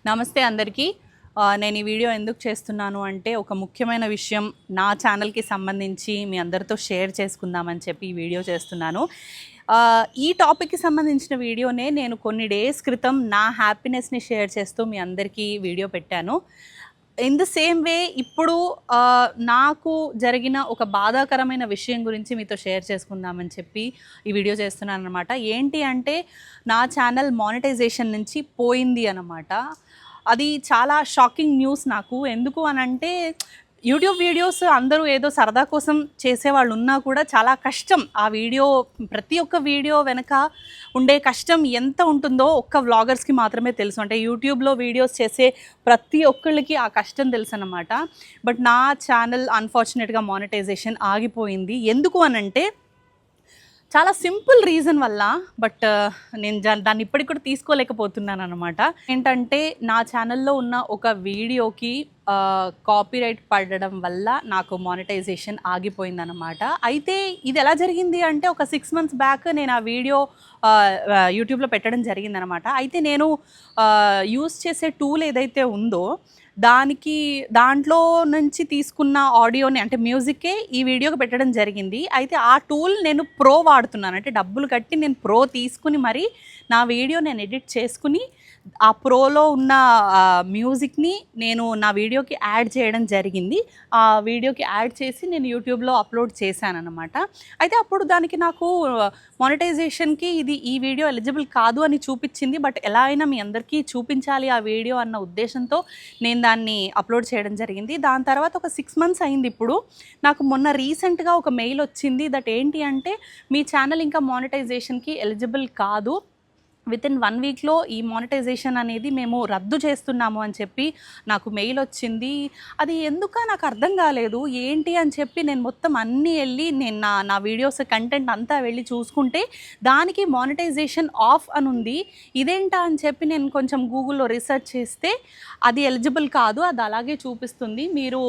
నమస్తే అందరికీ. నేను ఈ వీడియో ఎందుకు చేస్తున్నాను అంటే ఒక ముఖ్యమైన విషయం నా ఛానల్కి సంబంధించి మీ అందరితో షేర్ చేసుకుందామని చెప్పి ఈ వీడియో చేస్తున్నాను. ఈ టాపిక్కి సంబంధించిన వీడియోనే నేను కొన్ని డేస్ క్రితం నా హ్యాపీనెస్ని షేర్ చేస్తూ మీ అందరికీ వీడియో పెట్టాను. ఇన్ ద సేమ్ వే ఇప్పుడు నాకు జరిగిన ఒక బాధాకరమైన విషయం గురించి మీతో షేర్ చేసుకుందామని చెప్పి ఈ వీడియో చేస్తున్నాను అనమాట. ఏంటి అంటే నా ఛానల్ మానిటైజేషన్ నుంచి పోయింది అన్నమాట. అది చాలా షాకింగ్ న్యూస్ నాకు. ఎందుకు అనంటే యూట్యూబ్ వీడియోస్ అందరూ ఏదో సరదా కోసం చేసేవాళ్ళు ఉన్నా కూడా చాలా కష్టం. ఆ వీడియో ప్రతి ఒక్క వీడియో వెనక ఉండే కష్టం ఎంత ఉంటుందో ఒక్క వ్లాగర్స్కి మాత్రమే తెలుసు. అంటే యూట్యూబ్లో వీడియోస్ చేసే ప్రతి ఒక్కళ్ళకి ఆ కష్టం తెలుసు అన్నమాట. బట్ నా ఛానల్ అన్ఫార్చునేట్గా మానిటైజేషన్ ఆగిపోయింది. ఎందుకు అనంటే చాలా సింపుల్ రీజన్ వల్ల. బట్ నేను దాన్ని ఇప్పటికి కూడా తీసుకోలేకపోతున్నాను అనమాట. ఏంటంటే నా ఛానల్లో ఉన్న ఒక వీడియోకి కాపీరైట్ పడడం వల్ల నాకు మానిటైజేషన్ ఆగిపోయిందనమాట. అయితే ఇది ఎలా జరిగింది అంటే ఒక 6 months బ్యాక్ నేను ఆ వీడియో యూట్యూబ్లో పెట్టడం జరిగిందనమాట. అయితే నేను యూస్ చేసే టూల్ ఏదైతే ఉందో దాంట్లో నుంచి తీసుకున్న ఆడియోని అంటే మ్యూజిక్కే ఈ వీడియోకి పెట్టడం జరిగింది. అయితే ఆ టూల్ నేను ప్రో వాడుతున్నాను. అంటే డబ్బులు కట్టి నేను ప్రో తీసుకుని మరి నా వీడియో నేను ఎడిట్ చేసుకుని ఆ ప్రోలో ఉన్న మ్యూజిక్ని నేను నా వీడియోకి యాడ్ చేయడం జరిగింది. ఆ వీడియోకి యాడ్ చేసి నేను యూట్యూబ్లో అప్లోడ్ చేశాను అనమాట. అయితే అప్పుడు దానికి నాకు మానిటైజేషన్కి ఈ వీడియో ఎలిజిబుల్ కాదు అని చూపించింది. బట్ ఎలా అయినా మీ అందరికీ చూపించాలి ఆ వీడియో అన్న ఉద్దేశంతో నేను దాన్ని అప్లోడ్ చేయడం జరిగింది. దాని తర్వాత ఒక 6 months అయింది. ఇప్పుడు నాకు మొన్న రీసెంట్గా ఒక మెయిల్ వచ్చింది. దట్ ఏంటి అంటే మీ ఛానల్ ఇంకా మానిటైజేషన్కి ఎలిజిబుల్ కాదు, వితిన్ 1 weekలో ఈ మానిటైజేషన్ అనేది మేము రద్దు చేస్తున్నాము అని చెప్పి నాకు మెయిల్ వచ్చింది. అది ఎందుక నాకు అర్థం కాలేదు. ఏంటి అని చెప్పి నేను మొత్తం అన్నీ వెళ్ళి నేను నా వీడియోస్ కంటెంట్ అంతా వెళ్ళి చూసుకుంటే దానికి మానిటైజేషన్ ఆఫ్ అని ఉంది. ఇదేంటా అని చెప్పి నేను కొంచెం గూగుల్లో రీసెర్చ్ చేస్తే అది ఎలిజిబుల్ కాదు, అది అలాగే చూపిస్తుంది. మీరు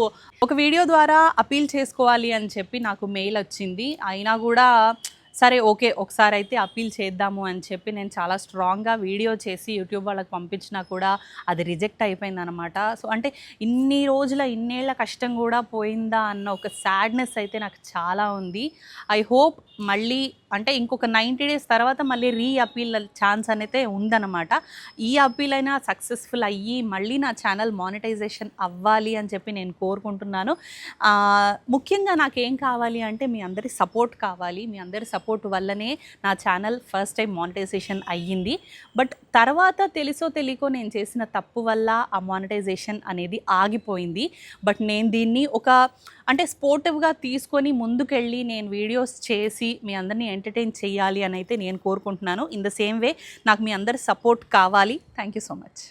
ఒక వీడియో ద్వారా అపీల్ చేసుకోవాలి అని చెప్పి నాకు మెయిల్ వచ్చింది. అయినా కూడా సరే ఓకే ఒకసారి అయితే అపీల్ చేద్దాము అని చెప్పి నేను చాలా స్ట్రాంగ్గా వీడియో చేసి యూట్యూబ్ వాళ్ళకి పంపించినా కూడా అది రిజెక్ట్ అయిపోయిందనమాట. సో అంటే ఇన్నేళ్ల కష్టం కూడా పోయిందా అన్న ఒక సాడ్నెస్ అయితే నాకు చాలా ఉంది. ఐ హోప్ మళ్ళీ అంటే ఇంకొక 90 days తర్వాత మళ్ళీ అపీల్ ఛాన్స్ అనేది ఉందన్నమాట. ఈ అపీల్ అయినా సక్సెస్ఫుల్ అయ్యి మళ్ళీ నా ఛానల్ మానిటైజేషన్ అవ్వాలి అని చెప్పి నేను కోరుకుంటున్నాను. ముఖ్యంగా నాకేం కావాలి అంటే మీ అందరి సపోర్ట్ కావాలి. మీ అందరి సపోర్ట్ వల్లనే నా ఛానల్ ఫస్ట్ టైం మానిటైజేషన్ అయ్యింది. బట్ తర్వాత తెలుసో తెలియకో నేను చేసిన తప్పు వల్ల ఆ మానిటైజేషన్ అనేది ఆగిపోయింది. బట్ నేను దీన్ని అంటే స్పోర్టివ్గా తీసుకొని ముందుకెళ్ళి నేను వీడియోస్ చేసి మీ అందరినీ ఎంటర్టైన్ చేయాలి అని అయితే నేను కోరుకుంటున్నాను. ఇన్ ద సేమ్ వే నాకు మీ అందరి సపోర్ట్ కావాలి. Thank you so much.